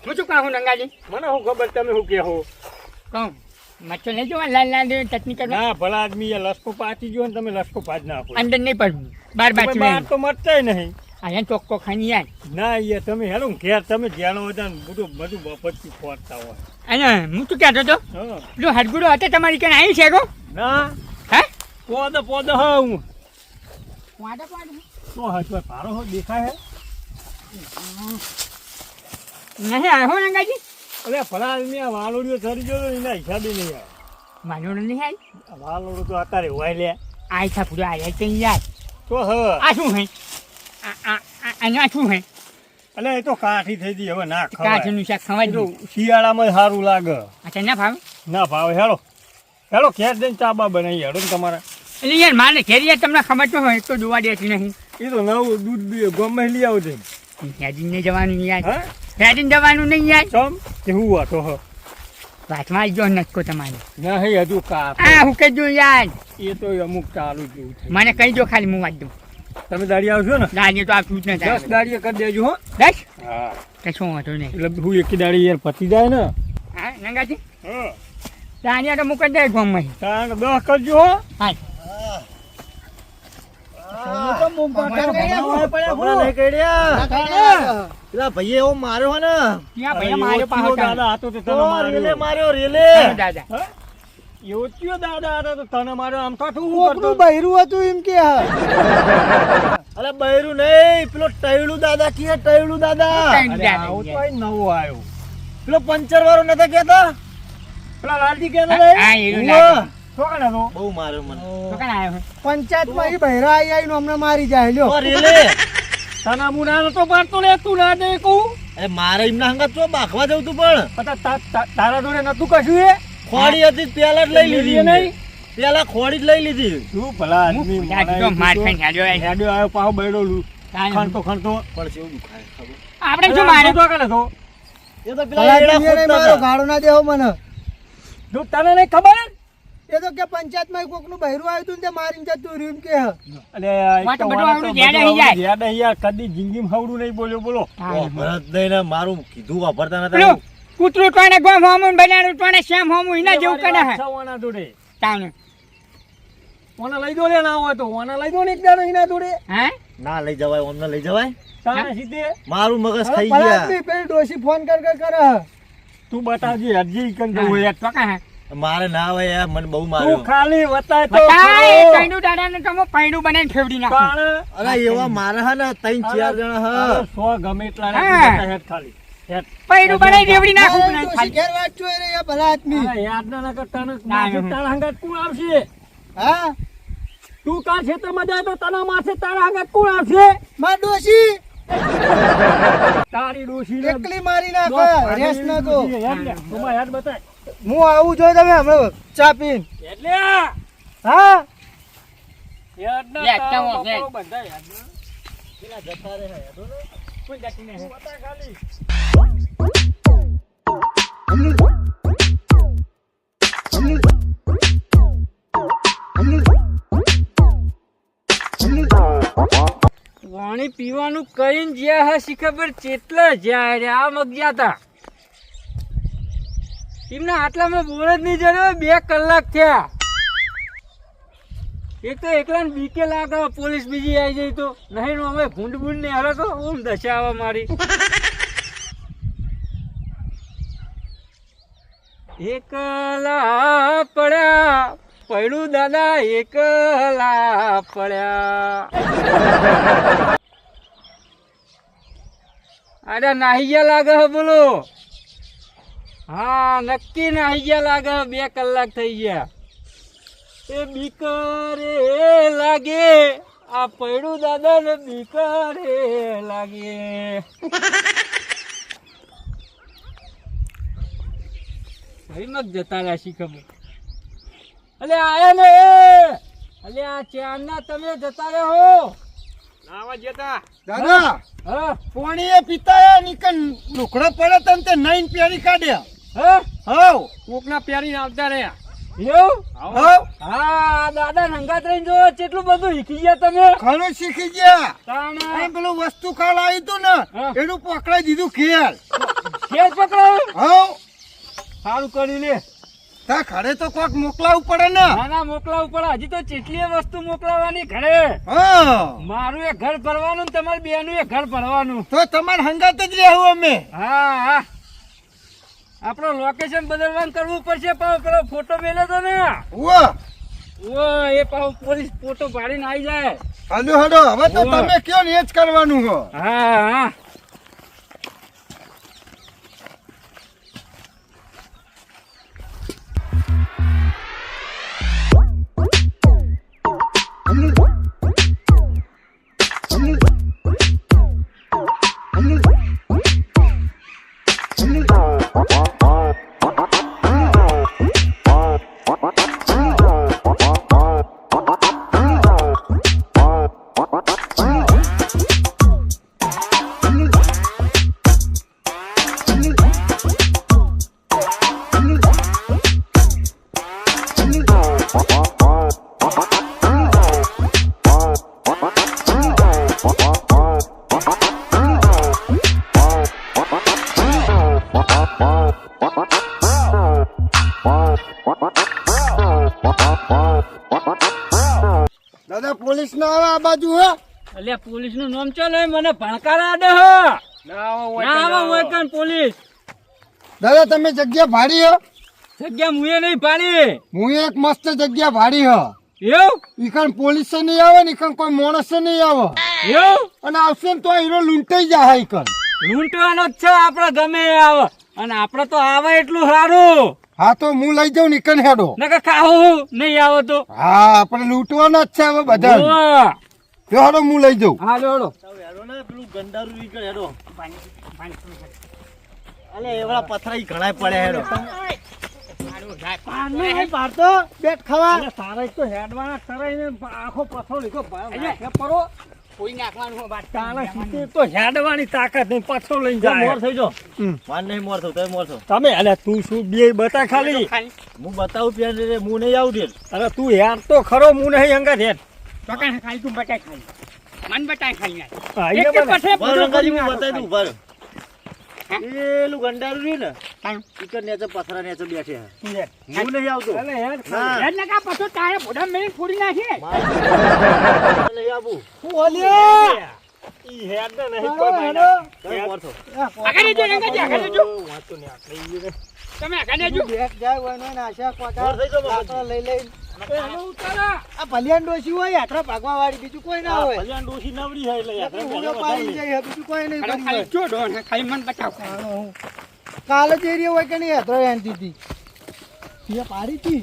હું શું કહું નંગાજી? મને હું ખબર તમે શું કહો? કહું મચ્છર નહીં જોવા લાલ લાલ ચટણી કરવા ના ભલા આદમી એ લસકો પાછી ગયો ને તમે લસકો પાજ ના આપો. અંદર નહીં પડવું બાર તમે બાજુ બહાર તો મરતાય નહીં. અહીંયા ચોખ્ખો ખાની યાર ના એ તમે હેલો ઘેર તમે ધ્યાનો હતા ને બધું બપોરથી ફોડતા હોય. અને હું શું કહેતો હતો હા. જો હરગુડો હતો તમારી કાન આવી છે ગો ના હે પોદ હા હું વાડા પાડ તો હા ભારો હો દેખાય નહીં આવ્યો નંગાજી અરે ભલા આદમી આ વાલોડીઓ ચડી ગયો તો એના હિસાબે નહીં આવે. માનોડો નહીં આવી આ વાલોડો તો અત્યારે હોય લે આ થા પૂરો આવ્યા છે યાર તો હા. આ શું હે આ શું હે એટલે એ તો કાઠી થઈ ગઈ હવે ના ખવાય. કાચનું શાક ખવાય એ તો દઉં શિયાળામાં સારું લાગે. અચ્છા ના ભાવે ના ભાવે હેલો હેલો ઘેર જઈને ચાબા બનાવી હેડો ને તમારે. એટલે યાર મારે ઘેરી યાર તમને ખબર તો હોય તો જોવા દેતી નહીં એ તો નવું દૂધ ગમે લઈ આવજે. હેડીને જવાનું યાર હા હેડીને જવાનું નહીં યાર ચમ કે હું વાતો હ વાતમાં આવી ગયો નટકો તમારે ના હે હજુ કા આ હું કહી દઉં યાર એ તો અમુક ચાલુ જેવું છે. મને કહી દો ખાલી હું વાત દઉં તમે દાડી આવશો ને દાદી તો આપતું જ 10 નથી દાડીએ કરી દેજો હો. 10 હા કે શું વાંધો નહીં એટલે હું એક દાડી યાર પતી જાય ને. હા નંગાજી હા દાદી તો મૂકી દે ગોમમાં તાણ 10 કરજો હો. હા પેલા ભાઈ એવો માર્યો હે ને ત્યાં ભાઈ માર્યો પાહો દાદા હતો તો તને રેલે માર્યો. માર્યો રેલે દાદા હા? એવો કયો દાદા હતો તો તને માર્યો આમ તો શું કોકનું કરતો? બૈરું હતું એમ કે અરે બૈરું નહીં પેલો ટૈલું દાદા કે ટૈલું દાદા અરે આવો તો આ નવો આવ્યો. પેલો પંચર વાળો નતા કેતા પેલા લાલજી કેતો હા નહીં? હા એવું ઉવ્વ. લાગે તો કને તો? બહુ માર્યો મને તો કાં આવ્યો હે? પંચાયત માં એ બૈરા આઈ અમને મારી જાય લ્યો રેલે તને મુના નતો પાડતો લે તું ના દે કહું. અરે મારે એમના હંગાત તો બાખવા જવું તું પણ તારા જોડે નતું કશું એ? ખોડી હતી પેલા જ લઈ લીધી નહીં? પેલા ખોડી જ લઈ લીધી શું ભલા આદમી હું દાદી તો માર ખાઈને હેડ્યો આય. હેડ્યો આવ્યો પાછો બૈરો ખણતો પણ કેવું દુખાય ખબર આપણે શું મારે તો કને તો? એ તો પેલા એડા ખોદતા હતા. ગાળો ના દેવો મને જો તને નહીં ખબર? એ તો કે પંચાયત માં કોક નું બહેરું આવ્યું હતું ને તે મારીને જતું રહ્યું એમ કે અલે વાતો બધું આવડું યાદ આવી જાય. યાદ આવી જાય. કદી જિંદગીમાં હવડું નહીં બોલ્યો બોલો. ઓ, ભરત દઈને મારું કીધું વાપરતા નતા પેલું કૂતરું ટોણે ગોમ હોમું ને બનાડું ટોણે શ્યામ હોમું એના જેવું કરે હે સવાના જોડે તાણે ઓને લઈ દો લે ના હોય તો ઓને લઈ દો ને એક દાડો એના જોડે. હે ના લઈ જવાય અમને લઈ જવાય તારે સીધે મારું મગજ ખાઈ ભલા ગયા આદમી પેલી ડોશી ફોન કર કરે તું બતાવજે હજી કન જવું યાર. તો કાં હે મારે ના આવે યાર મને બહુ તું માર્યો ખાલી વતાય તો બતાય ખરો. કઈનું દાદાને તો હું પૈણું બનાવીને ફેવડી નાખું તાણે અરે એવા મારે હે ને 3-4 જણા હા અરે સો ગમે એટલા ને હા. તું બતાય હેઠ ખાલી હેઠ. પૈણું બનાવી ફેવડી નાખું મારી પણ ડોશી ખાલી ઘેર વાત જોઈ રહી છે ભલા આદમી અરે યાદ ના કરતા ને ના, ના. તારા હંગાત કોણ આવશે? હા તું કાં ખેતરમાં જાય તો તને માથે તારા હંગાત કોણ આવશે? મારી ડોશી તારી ડોશીને એકલી મારી નાખે રેસ ન તો યાદ લે. તુંમાં યાદ બતાય. હું આવું જો તમે હમણાં ચા પીને એટલે આ હા યાદ ના યાદ તારા તો બાપાઓ યાદ. બધા યાદ ના. પેલા જતા રહે યાદ હો ને. કોઈ જાતિ નહીં. તું બતાય ખાલી. પાણી પીવાનું કહીને જ્યાં હશી ખબર ચેટલા જાય રે આ મગ્યા તા એમના આટલામાં બોલ જ નહીં જડે 2 કલાક થયા એક તો એકલા ને બીકે લાગે પોલીસ બીજી આવી જાય તો નહીં અમે ભૂંડ ભૂંડ ને હારો તો ઓમ દશા આવે મારી એકલા પડ્યા પડ્યું દાદા એકલા પડ્યા અરે નાહી ગયા લાગે હે બોલો હા નક્કી નાહી ગયા લાગે 2 કલાક થઈ ગયા એ બીકરે લાગે આ પડ્યું દાદા ને બીકરે લાગે ભાઈ મગ જતા રાશી ખબર અલે આયા ને અલે આ ચાંદના તમે જતા રહો નાવા જતા. દાદા હા પોણી એ પિતા નીકન લુકડો પડે તમ તે 9 પેરી કાઢ્યા હા હાવ કોકના પ્યારીને આવતા રહ્યા એવું હો હા દાદા નંગાત રહીને જો કેટલું બધું શીખી ગયા તમે ઘણું શીખી ગયા તાણે અને પેલું વસ્તુ ખાલ આવ્યું તું ને હા. એનું પકડાઈ દીધું ખેલ ખેસ પકડાયું હો સારું કરી લે તા ઘરે તો કોક મોકલાવું પડે ને ના ના મોકલાવું પડે હજી તો કેટલી વસ્તુ મોકલાવાની ઘરે હા મારું એક ઘર ભરવાનું ને તમારે બેનું એક ઘર ભરવાનું તો તમારે હંગાત જ રહેવું અમે હા હા આપણો લોકેશન બદલવાનું કરવું પડશે પાછો પેલો ફોટો મેલ્યો તો ને ઓ ઓ એ પાછો પોલીસ ફોટો પાડીને આવી જાય હાલો હાલો હવે તો ઉવ્વ. તમે કયો ને એ જ કરવાનું હો હા હા દાદા પોલીસ ના આવે આ બાજુ હો અલ્યા પોલીસ નું નામ ચાલે મને ભણકારા આડે હ ના આવે હોય કાન પોલીસ દાદા તમે જગ્યા ભાડી હો જગ્યા મુએ નહીં પાડી હું એક મસ્ત જગ્યા ભાડી હ એવું ઈકણ પોલીસ નહીં આવે ને ઈકણ કોઈ માણસ નહીં આવે એવું અને આવશે ને તો હીરો લૂંટાઈ જાય ઈકણ લૂંટવાનો જ છે આપડે ગમે એ આવે અને આપડે તો આવે એટલું સારું હા તો હું લઈ જાઉં ને ઈકણ હેડો નકર ખાવું નહીં આવે તો હા આપણે લૂંટવાના જ છે હવે બધા ઓવા. જો હેડો હું લઈ જાઉં હા લેવડો હેડો ને પેલું ગંડારું ઈકણ હેડો અલે એવડા પથરા ઘણા પડે હેડો પાડતો બેટ ખાવા તારા તો હેડવાના કરાઈને આખો પથરો લીધો પરો કોઈ નાખવાનું હો બાદ તારા સીધે તો હેડવાની તાકાત નહીં પથરો લઈને જાય મોર થઈ જો માન નહીં મોર થો તમે મોર થો તમે અલ્યા તું શું બે બતા ખાલી હું બતાવું પ્યાર રે હું નહીં આવું દે અરે તું હેડ તો ખરો હું નહીં અંગા હેડ તો કાંઈ ખાલી તું બટાઈ ખાલી મન બટાઈ ખાલી નાખ. હા, એક અહીંયા જ પથરે બર બધું રંગાજી ખોલી હું નાખો. બતાવી દઉં બર હા? એલું ગંડારું રહ્યું ને કાંઈ? ઈકર નેચે પથરા નેચે બેઠે તું હેડ. હું નહીં આવતો અલે હેડ હા. ખાલી. હેડ નકા પછો તારે ભોડા મેળીને ફોડી નાખીએ. નહીં આવું ઈ હેડ ને નહીં કોઈ માયના. તમે મોર થો આગળ જજો, રંગાજી, આગળ જજો. વાંચો ને આટલે ઈ રે. તમે આગળ જજો. મોર થઈ જો એ હવે ઉતારા. આ ભલિયાન ડોશી હોય યાત્રા ભાગવા વાળી બીજું કોઈ ના હોય ભલિયાન ડોશી નવરી છે એટલે યાર હું પાડી જાય બીજું કોઈ નહીં હાલો, કર્યું ખાલી હોય. જો ડો ને ખાલી મન બતાવ. કાલે જ એરિયા હોય કે નહીં યાત્રા આંટી હતી એ પાડી હતી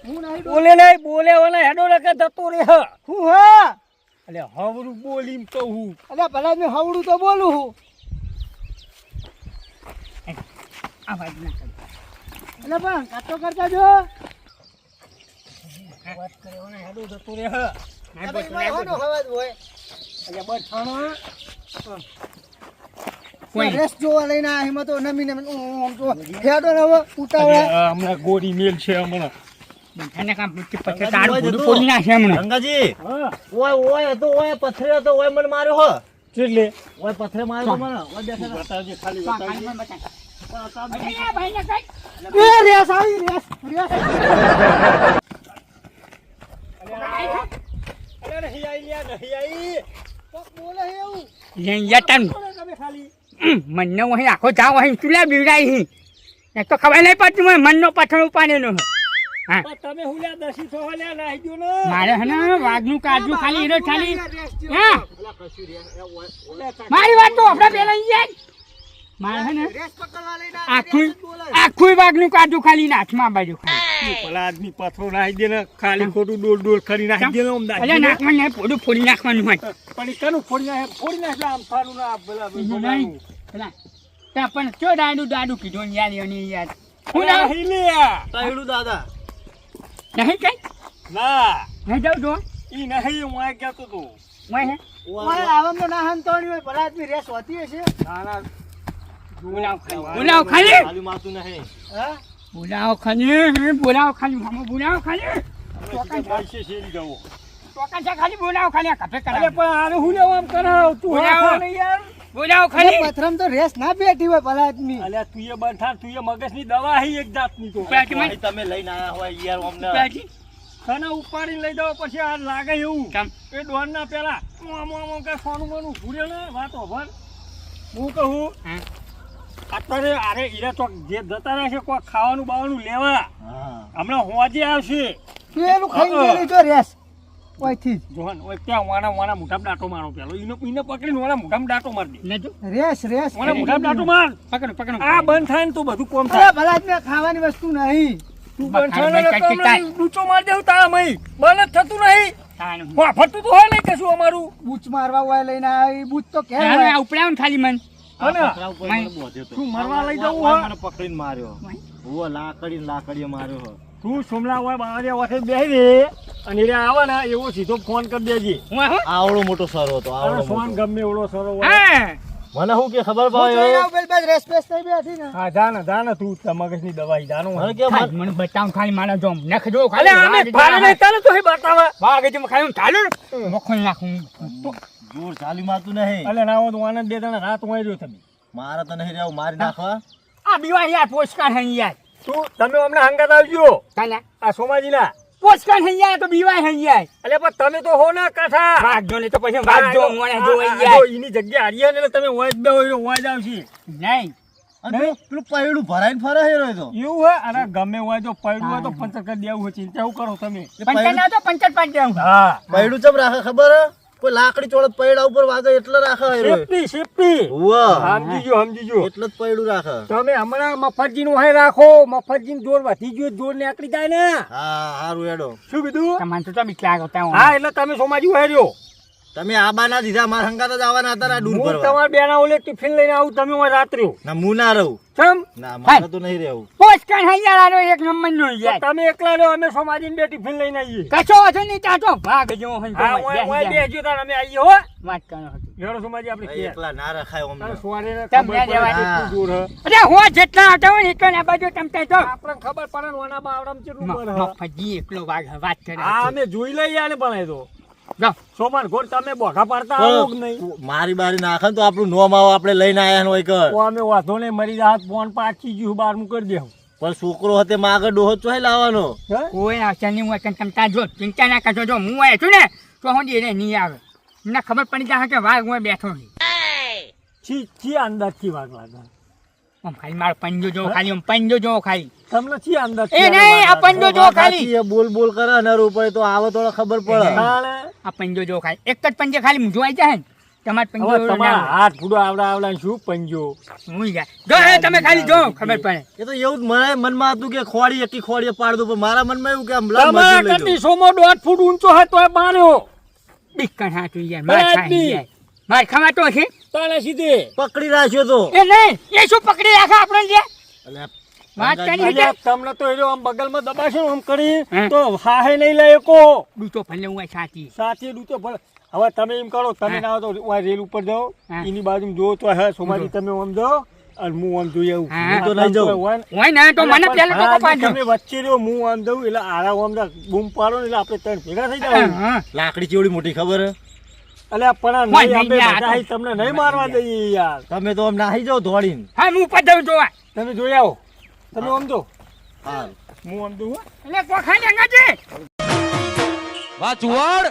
હું નહીં બોલે નહીં બોલે ઓલા હેડો લખે જતો રે હ હું હા અલે હવરું બોલીમ તો હું અલ્યા ભલા મેં હવડું તો બોલું હું આ બાજુ ના કર. એટલે પણ કાતો કરતા જો વાત કરે ઓલા હેડો જતો રે હ ના બોલ, ના બોલ. હવા જ હોય અલે બસ ખાણો કોઈ રેસ જોવા લઈને આ હિંમત તો નમી નમી આમ જો હેડો ને હવે ઉતાવળા હમણાં ગોળી મેલ છે હમણાં તને કામ પછી તારું ભૂંડું ફોડી નાખે હમણાં. ગંગાજી હા ઓય ઓય તો ઓય પથરે તો ઓય મને માર્યો હો એટલે ઓય પથરે માર્યો તો મને ઓય બેઠા બતાવજે ખાલી તો આ બતાવજે ખાલી મન બતાવ. અરે, આ ભાઈને કઈ. એ રેસ આવી રેસ રેસ અરે નહીં આઈ લ્યા નહીં આઈ કોક બોલે હે એવું યે યતન. તમે ખાલી મનનો વહી આખો જાવ વહી ચૂલા બીવડાઈ હી. એક તો ખબર નહીં પડતી મને મનનો પથ્થર ઉપાડેલો હે. હા પણ તમે હુલ્યા દસી છો હલ્યા નાહી ગયો ને મારે હે ને વાઘનું કાજુ ખાલી હીરો ખાલી હા મારી વાત તો આપણે પેલા યાર મારે હે ને રેસ પકડવા લઈને આખું આખું વાઘનું કાજુ ખાલી નાથમાં બાજુ ખાલી પેલા આદમી પથરો નાહી દે ને ખાલી ખોટું ડોલ ડોલ કરી નાખી દે ને આમ નાખી અલ્યા દે ને. નાખવાનું નહીં પોડું ફોડી નાખવાનું હોય પણ ઈ કનું ફોડી નાખે આમ થારું ના ભલા નહીં પેલા ત્યાં પણ ચો દાડું કીધું ને યાર એની યાર હું હું ના નહીં લ્યા તાયડું દાદા નહીં કઈ ના નહીં જાઉં જો ઈ નહીં હું આ કહેતો તો હું હે ઓય આવમ તો ના હંતોણી હોય ભલા આદમી રેસ હોતી હશે ના ના બોલાવ ખાલી ખાલી મારતું નહીં હા બોલાવો ખાલી બોલાવો ખાલી મામો બોલાવો ખાલી પૈસે શેરી જવો ચોકા છે ખાલી બોલાવો ખાલી આ કફે અરે કરાવો પણ આને હું લેવા આમ કરાવ તું બોલાવો. હા નહીં યાર બોલાવો અરે ખાલી પથરામ તો રેસ ના બેઠી હોય ભલા આદમી. અલ્યા તું એ બંધા તું એ મગજની દવા હી એક જાતની તો પેટમાં તમે લઈને આયા હોય યાર અમને પેટી તને ઉપાડી લઈ જાવ પછી આ લાગે એવું કેમ? એ ડોન ના પેલા આમ કઈ સોનું મોનું ભૂર્યો ને વાત ઓભર હું કહું હા. અત્યારે અરે ઈરા તો જે જતા રહેશે કોઈ ખાવાનું બાવાનું લેવા હા હમણાં હોજે આવશે પેલું ખાઈ લીધો રેસ ઓયથી જ. જોહન ઓય ત્યાં વાના મોઢામાં ડાટો મારો પેલો એને પકડીને વાના મોઢામાં ડાટો માર દે લેજો રેસ રેસ વાના મોઢામાં ડાટો માર પકડો પકડો આ બંધ થાય ને તો બધું કોમ અરે થાય ભલા આદમી આ ખાવાની વસ્તુ નહીં. તું બંધ થાય બખાડો ને બંધ તો કાંઈ હમણાં ડૂચો માર દેવું તારા મય બંધ જ થતું નહીં તાનું. વાફરતું તો હોય નહીં કશું અમારું બૂચ મારવા હોય લઈને આવી બૂચ તો કે ના, ના, ઉપડાવો ને ખાલી મન અને મને તું મરવા લઈ જવું હોય મને પકડીને માર્યો ઓ લાકડીએ માર્યો હો તું સોમલા હોય બારે વાથે બેહી રે અને રે આવે ને એવો સીધો ફોન કરી દેજે હું આવું? આવડો મોટો સરો હતો અને આવડો ફોન મોટો ગમે એવડો સરો હોય હા મને શું કે ખબર હું જોઈને પડે આવું પેલી બાજુ રેસ પેસ થઈ બેઠી ને. હા જા ને તું મગજની દવાઈ જાનો મને કે ખાલી મને બતાવો ખાલી મારા જો નખજો અલે ખાલી આમે ભારે નહીં ચાલે તો હે બતાવા વાગે જો ખાલી ચાલુ મોખણ નાખું જોર ચાલી મારતું નહીં અલે ના હો તો આનંદ બે તને રાત વાઈ રહ્યો તમે મારા તો નહીં રહેવું મારી નાખવા આ બીવા યાર પોસ્ટકાર હે યાર તું તમે અમને હંગાત આવજો કાલા આ સોમાજીના પોસ્ટકાર હે યાર તો બીવા હે યાર અલે પણ તમે તો હો ના કથા વાગજો ને તો પછી વાગજો મને જો આ યાર એની જગ્યા હારીએ ને એટલે તમે વાજ બે હોય વાજ આવશી નહીં અને પેલું પૈડું ભરાઈને ફરે હેરો એ તો એવું હે અરે ગમે હોય તો પડ્યું હોય તો પંચર કરી દેવું હોય ચિંતા એવું કરો તમે પંચર ના તો પંચર પાડી દેવું હા પૈડું ચમ રાખે ખબર હે કોઈ લાકડી ચોળત પૈડા ઉપર વાગે એટલે રાખે હેરો સેફટી ઉવા સમજી જો એટલે જ પૈડું રાખે તમે હમણાં મફતજી નું હોય રાખો મફતજી જોર વધી ગયો જોર નીકળી જાય ને હા હારું હેડો શું કીધું તમારે તો બીક લાગો તા હા એટલે તમે સોમાજી હોય રહ્યો તમે આબા ના દીધા મારા હંગાત જ આવવાના હતા આ દૂર હું ભરવા તમારા બેના ઓલે ટિફિન લઈને આવું તમે હોય રાત્રે ના હું ના રહું ચમ ના મારે તો નહીં રહેવું પોસ્ટકાર હે યાર આનો એક નંબર નો તો યાર તમે એકલા રહ્યો અમે સોમાજી બે ટિફિન લઈને આવીએ કશો વાંધો નહીં તાતો ભાગજો હે હા ઓય બેજો તાર અમે આવીએ હો વાત કરો હતી લેડો સોમાજી આપણે કે એકલા ના રખાય તારે અમને સોરે ને તમને ખબર પડે દેવા કેટલું દૂર હે અરે હો જેટલા હતા હોય ને એટલા ના બાજુ તમતે તો આપણને ખબર પડે ને ઓના બાવડામાં કેટલું પડે હે. મફતજી એકલો વાગ વાત કરે હા અમે જોઈ લઈએ આને પણ એ તો જાઓ સોમાન ઘોર તમે બોઘા પાડતા આવો કે નહીં મારી બારી નાખે ને તો આપણું નોમ આવો આપણે લઈને આયા હોય કર તો અમે વાંધો નહીં મરી જાત ફોન પાછી ગયું બારમું કરી દેવું પણ છોકરો હતે માગર ડોહો ચોય લાવવાનો હે કોઈ આવશે નહીં હું તમતા જો ચિંતા ના કરજો જો હું આવ્યો છું ને તો હું એને નહીં આવે મને ખબર પડી જાય કે વાઘ હું બેઠો નહીં ચી અંદર થી વાગ લાગે આમ ખાલી મારો પંજો જો ખાલી આમ પંજો જો ખાલી તમને ચી અંદર એ નહીં આ પંજો જો ખાલી સાચી એ બોલ બોલ કરે નર ઉપર તો આવે તો ખબર પડે આ પંજો જો ખાલી એક જ પંજે ખાલી હું જોઈ જાય ને તમારે પંજો હવે તમારા હાથ ફૂડો આવડા શું પંજો હું જાય જો હે તમે ખાલી જો ખબર પડે એ તો એવું જ મને મનમાં હતું કે ખોડી એકી ખોડીએ પાડ દઉં પણ મારા મનમાં એવું કે આમ લાવ તમારા મજૂર લઈ કરતી સોમો 1.5 ફૂટ ઊંચો હોય તોય બાર્યો બીકણ હાથું યાર માર બરાબર. ખાઈ જાય માર ખવાતો છે તાણે સીધે જાઉં. પકડી રાખ્યો તો એ નહીં એ શું પકડી રાખે આપણે જે અલ્યા, વાત કરી અલ્યા, તમને તો એનો આમ બગલમાં દબાશો ને આમ કરી હે? તો હાહે નહીં લે એકો ડૂચો ભલે હું સાચી સાચી ડૂચો ભલે હવે તમે એમ કરો તમે હા. ના આવો તો ઓય રેલ ઉપર જાઓ હા. એની બાજુ જો તો હે સોમાજી તમે આમ જાઓ અને હું આમ જોઈ આવું હા. હું તો નહીં જાઉં. હોય ને તો મને પેલા તો હા, કપાડજો તમે વચ્ચે રહ્યો હું આમ જાઉં એટલે આરા આમ બૂમ પાડો ને એટલે આપણે ત્રણ ભેગા થઈ જાવ હા લાકડી ચેવડી મોટી ખબર હે અલ્યા પણ ઓય, નહીં નહીં આપણે યાર, બધા અહીં તમને નહીં મારવા દઈએ યાર તમે તો આમ નાહી જાઓ દોડીને હા હું ઉપર જાઉં જોવા તમે જોઈ આવો તમે આમ જો હા હું આમ જોઉં હો. એટલે કોખાને અંગાજી વાચુવાડ